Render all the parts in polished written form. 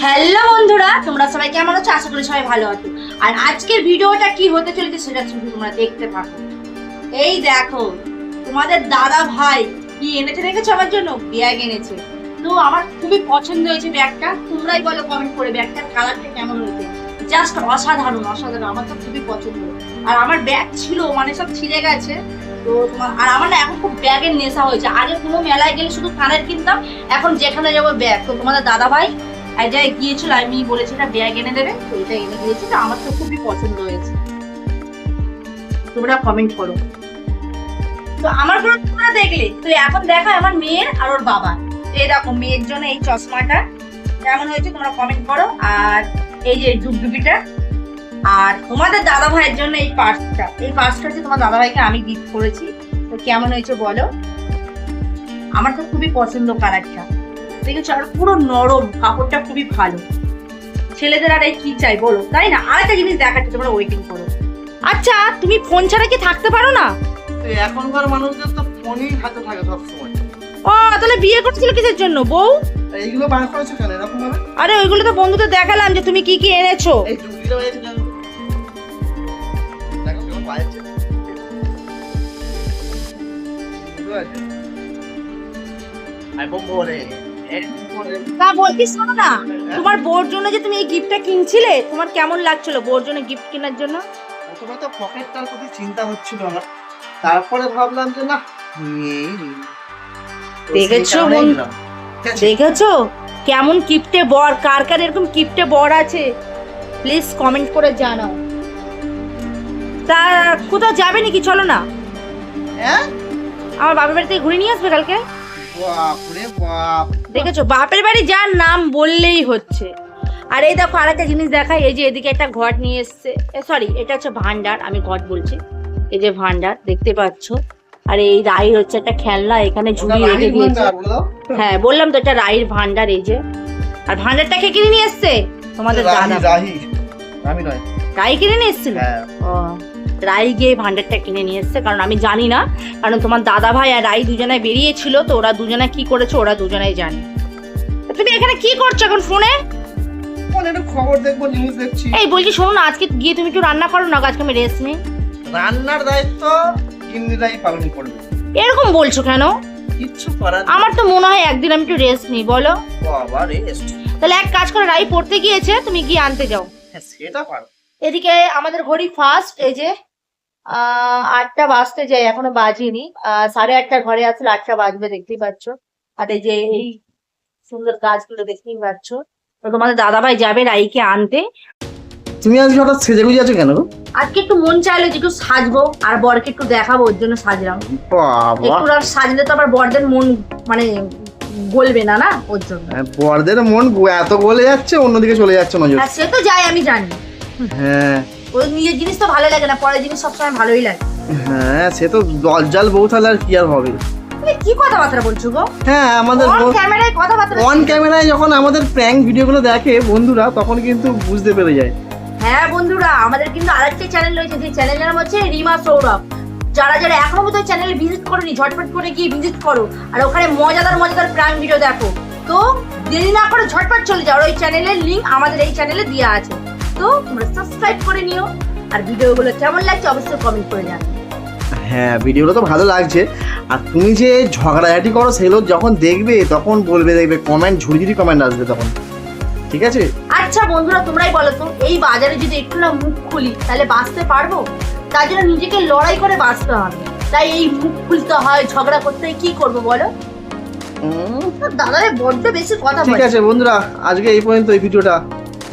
Hello বন্ধুরা, তোমরা সবাই কেমন আছো? আশা করি সবাই ভালো আছো। আর আজকের ভিডিওটা কি হতে চলেছে সেটা তোমরা দেখতে পারো। এই দেখো, তোমাদের দাদা ভাই কি এনেছে দেখেছো আমার জন্য? ব্যাগ এনেছে। তো আমার খুবই পছন্দ হয়েছে ব্যাগটা। তোমরাই বলো কমেন্ট করে ব্যাগটার কালারটা কেমন হয়েছে। জাস্ট অসাধারণ অসাধারণ, আমার তো খুবই পছন্দ। আর আমার ব্যাগ ছিল মানে সব ছিঁড়ে গেছে। তো আর আমার না এখন খুব ব্যাগের নেশা হয়েছে। আগে কোনো মেলায় গেলে শুধু কানের কিনতাম, এখন যেখানে যাবো ব্যাগ। তো তোমাদের দাদা ভাই আইডিয়া গিয়েছিল, আমি বলেছি না ব্যাগ এনে দেবে, তো এটা এনে দিয়েছি। তো আমার তো খুবই পছন্দ হয়েছে। তোমরা কমেন্ট করো। তো আমার কোনো তোমরা দেখলে তো এখন দেখা আমার মেয়ের আর ওর বাবা। এরকম মেয়ের জন্য এই চশমাটা কেমন হয়েছে তোমরা কমেন্ট করো। আর এই যে ডুগডুগিটা, আর তোমাদের দাদা ভাইয়ের জন্য এই পার্সটা। এই পার্সটা হচ্ছে তোমার দাদা ভাইকে আমি গিফট করেছি। তো কেমন হয়েছে বলো। আমার তো খুবই পছন্দ কালারটা, দেখেছো? আর পুরো নরম, কাপড়টা খুবই ভালো। ছেলেদের আর এই কি চাই বলো, তাই না? আর একটা জিনিস দেখাচ্ছি, তোমরা ওয়েটিং করো। আচ্ছা, তুমি ফোন ছাড়া কি থাকতে পারো না? এখনকার মানুষদের তো ফোনই হাতে থাকে সবসময়। ও, তাহলে বিয়ে করছিল কিসের জন্য বউ? এইগুলো বার করেছো কেন এরকম ভাবে? আরে ওইগুলো তো বন্ধুদের দেখালাম যে তুমি কি কি এনেছো। এই টুপিটা হয়েছে কেন? দেখো কেমন পায়েছে। বুঝতে পারছো? আই বম বলে তা বলতিস শোনো না, তোমার বউর জন্য যে তুমি এই গিফটটা কিনছিলে, তোমার কেমন লাগছিল বউর জন্য গিফট কেনার জন্য? প্রথমে তো পকেটটার প্রতি চিন্তা হচ্ছিল আমার, তারপরে ভাবলাম যে না দেখেছো দেখেছো কেমন গিফটে বর? কার কার এরকম গিফটে বর আছে প্লিজ কমেন্ট করে জানাও। তা কোথাও যাবে নাকি? চলো না, হ্যাঁ আমার বাপের বাড়ি থেকে ঘুরে নিয়ে আসবে কালকে। বাপরে বাপ, দেখেছো, বাপের বাড়ি যার নাম বললেই হচ্ছে। আর এই দেখো আর একটা জিনিস দেখাই, এই যে এদিকে একটা ঘট নিয়ে এসছে, সরি এটা হচ্ছে ভান্ডার, আমি ঘট বলছি। এই যে ভান্ডার দেখতে পাচ্ছ। আর এই রাইর হচ্ছে একটা খেলনা, এখানে ঝুলিয়ে রেখে দিয়েছে। হ্যাঁ বললাম তো, এটা রাইর ভান্ডার। এই যে, আর ভান্ডারটা কে কিনে নিয়ে এসছে? তোমাদের দাদা। আমি নয়, রাই কিনে নিয়ে এসছিল। ও, রাই গিয়ে ভান্ডারটা কিনে নিয়ে এসছে, কারণ আমি জানি না, কারণ তোমার দাদা ভাই আর রাই দুজনে বেরিয়েছিল, তো ওরা দুজনে কি করেছে ওরা দুজনেই জানে। তুমি এখানে কি করছো এখন ফোনে? ফোনে একটু খবর দেখবো, নিউজ দেখছি। এই বলছি শোনো না, আজকে গিয়ে তুমি একটু রান্না করো না, আজকে আমি রেস্ট নিই। রান্নার দায়িত্ব গিন্নিরাই পালন করবে। এরকম বলছো কেন? কিচ্ছু করার, আমার তো মনে হয় একদিন আমি একটু রেস্ট নিই, বলো। বাবা রেস্ট, তাহলে এক কাজ করে, রাই পড়তে গিয়েছে, তুমি গিয়ে আনতে যাও। হ্যাঁ সেটা পারো। এদিকে আমাদের ঘড়ি ফার্স্ট, এই যে 8টা বাজতে যায়, এখনো বাজিনি। 8:30 ঘরে আসলে 8টা বাজবে, দেখতেই পাচ্ছ। আর এই যে এই সুন্দর গাছগুলো দেখতেই পাচ্ছ। তো তোমাদের দাদাভাই যাবে রাইকে আনতে। তুমি আজকে হঠাৎ সেজে গুজে আছো কেন? আজকে একটু মন চাইলো যে একটু সাজবো, আর বরকে একটু দেখাবো, ওর জন্য সাজলাম। বাবা, একটু আর সাজলে তো আবার বরদের মন মানে গলবে না, না ওর জন্য। বরদের মন এত গলে যাচ্ছে, অন্যদিকে চলে যাচ্ছে নজর। আর সে তো যাই, আমি জানি। হ্যাঁ, ওই নিজের জিনিস তো ভালো লাগে না, পরের জিনিস সবসময় ভালোই লাগে। হ্যাঁ সে তো দজ্জাল বউ, তাহলে আর কি আর হবে। কি কথাবার্তা বলছো গো? হ্যাঁ আমাদের অন ক্যামেরায় কথাবার্তা, অন ক্যামেরায় যখন আমাদের প্র্যাঙ্ক ভিডিওগুলো দেখে বন্ধুরা, তখন কিন্তু বুঝতে পেরে যায়। হ্যাঁ বন্ধুরা, আমাদের কিন্তু আরেকটা চ্যানেল রয়েছে, যে চ্যানেলের নাম হচ্ছে রিমা সৌরভ। যারা যারা এখনো পর্যন্ত চ্যানেলে ভিজিট করেনি, ঝটপট করে গিয়ে ভিজিট করো, আর ওখানে মজাদার মজাদার প্র্যাঙ্ক ভিডিও দেখো। তো দেরি না করে ঝটপট চলে যাও, ওই চ্যানেলের লিংক আমাদের এই চ্যানেলে দেওয়া আছে। তো তোমরা সাবস্ক্রাইব করে নিও। আর ভিডিওগুলো কেমন লাগছে অবশ্যই কমেন্ট করে জানাও। হ্যাঁ ভিডিওগুলো তো ভালো লাগছে। আর তুমি যে ঝগড়াঝাটি করো, সেগুলো যখন দেখবে তখন বলবে, দেখবে কমেন্ট ঝুড়ি কমেন্ট আসবে তখন, ঠিক আছে? আচ্ছা বন্ধুরা, তোমরাই বলো তো, এই বাজারে যদি একটু না মুখ খুলি তাহলে বাঁচতে পারবো? তার জন্য নিজেকে লড়াই করে বাঁচতে হবে। তাই এই মুখ খুলতে হয়, ঝগড়া করতে হয়, কি করবো বলো? দাদারে বড্ড বেশি কথা বলে। ঠিক আছে বন্ধুরা, আজকে এই পর্যন্ত এই ভিডিওটা,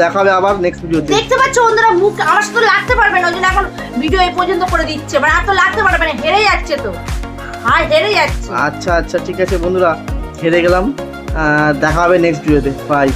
দেখা হবে আবার নেক্সট ভিডিওতে। দেখতে পাচ্ছ বন্ধুরা, মুখ আমার সাথে লাগতে পারবে না, ওই জন্য এখন ভিডিও এই পর্যন্ত করে দিচ্ছে। মানে আর তো লাগতে পারবে না, হেরে যাচ্ছে তো। হ্যাঁ হেরে যাচ্ছে। আচ্ছা আচ্ছা ঠিক আছে বন্ধুরা, হেরে গেলাম। দেখা হবে নেক্সট ভিডিওতে, বাই।